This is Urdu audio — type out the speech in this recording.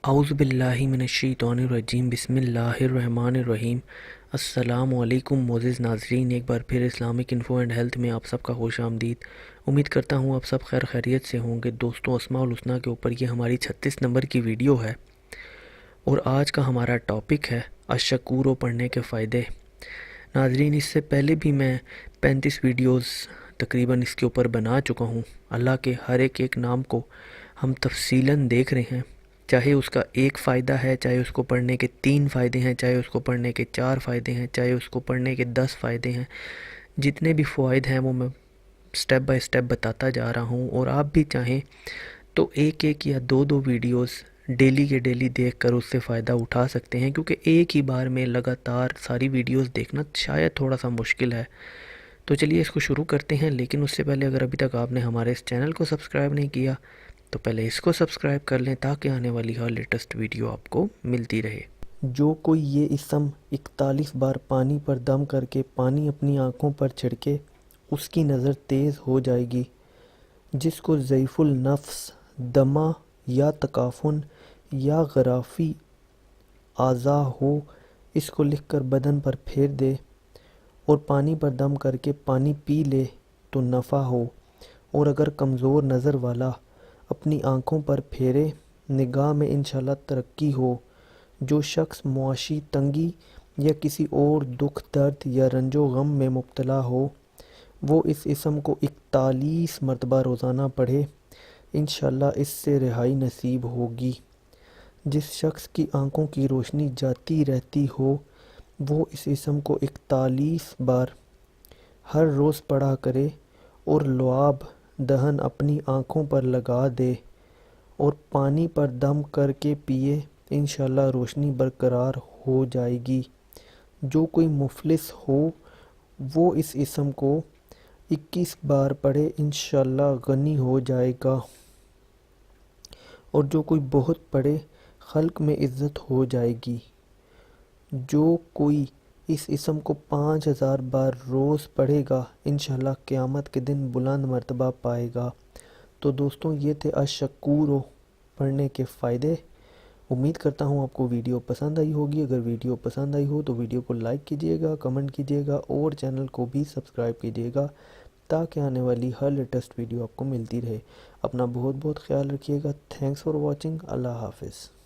اعوذ باللہ من الشیطان الرجیم، بسم اللہ الرحمن الرحیم۔ السلام علیکم معزز ناظرین، ایک بار پھر اسلامک انفو اینڈ ہیلتھ میں آپ سب کا خوش آمدید۔ امید کرتا ہوں آپ سب خیر خیریت سے ہوں گے۔ دوستوں، اسماء الحسنیٰ کے اوپر یہ ہماری 36 نمبر کی ویڈیو ہے اور آج کا ہمارا ٹاپک ہے الشکور پڑھنے کے فائدے۔ ناظرین، اس سے پہلے بھی میں 35 ویڈیوز تقریباً اس کے اوپر بنا چکا ہوں۔ اللہ کے ہر ایک نام کو ہم تفصیلاً دیکھ رہے ہیں، چاہے اس کا ایک فائدہ ہے، چاہے اس کو پڑھنے کے 3 فائدے ہیں، چاہے اس کو پڑھنے کے 4 فائدے ہیں، چاہے اس کو پڑھنے کے 10 فائدے ہیں۔ جتنے بھی فوائد ہیں وہ میں سٹیپ بائی سٹیپ بتاتا جا رہا ہوں، اور آپ بھی چاہیں تو ایک یا دو ویڈیوز ڈیلی کے ڈیلی دیکھ کر اس سے فائدہ اٹھا سکتے ہیں، کیونکہ ایک ہی بار میں لگاتار ساری ویڈیوز دیکھنا شاید تھوڑا سا مشکل ہے۔ تو چلیے اس کو شروع کرتے ہیں، لیکن اس سے پہلے اگر ابھی تک آپ نے ہمارے اس چینل کو سبسکرائب نہیں کیا تو پہلے اس کو سبسکرائب کر لیں تاکہ آنے والی ہر لیٹسٹ ویڈیو آپ کو ملتی رہے۔ جو کوئی یہ اسم 41 بار پانی پر دم کر کے پانی اپنی آنکھوں پر چھڑکے، اس کی نظر تیز ہو جائے گی۔ جس کو ضعیف النفس، دمہ یا تکافن یا غرافی اعضاء ہو، اس کو لکھ کر بدن پر پھیر دے اور پانی پر دم کر کے پانی پی لے تو نفع ہو۔ اور اگر کمزور نظر والا اپنی آنکھوں پر پھیرے، نگاہ میں انشاءاللہ ترقی ہو۔ جو شخص معاشی تنگی یا کسی اور دکھ درد یا رنج و غم میں مبتلا ہو، وہ اس اسم کو 41 مرتبہ روزانہ پڑھے، انشاءاللہ اس سے رہائی نصیب ہوگی۔ جس شخص کی آنکھوں کی روشنی جاتی رہتی ہو، وہ اس اسم کو 41 بار ہر روز پڑھا کرے اور لعاب دہن اپنی آنکھوں پر لگا دے اور پانی پر دم کر کے پیے، انشاءاللہ روشنی برقرار ہو جائے گی۔ جو کوئی مفلس ہو، وہ اس اسم کو 21 بار پڑھے، انشاءاللہ غنی ہو جائے گا، اور جو کوئی بہت پڑھے، خلق میں عزت ہو جائے گی۔ جو کوئی اس اسم کو 5000 بار روز پڑھے گا، انشاءاللہ قیامت کے دن بلند مرتبہ پائے گا۔ تو دوستوں، یہ تھے الشکور پڑھنے کے فائدے۔ امید کرتا ہوں آپ کو ویڈیو پسند آئی ہوگی۔ اگر ویڈیو پسند آئی ہو تو ویڈیو کو لائک کیجئے گا، کمنٹ کیجئے گا اور چینل کو بھی سبسکرائب کیجئے گا تاکہ آنے والی ہر لیٹسٹ ویڈیو آپ کو ملتی رہے۔ اپنا بہت خیال رکھیے گا۔ Thanks for watching. اللہ حافظ۔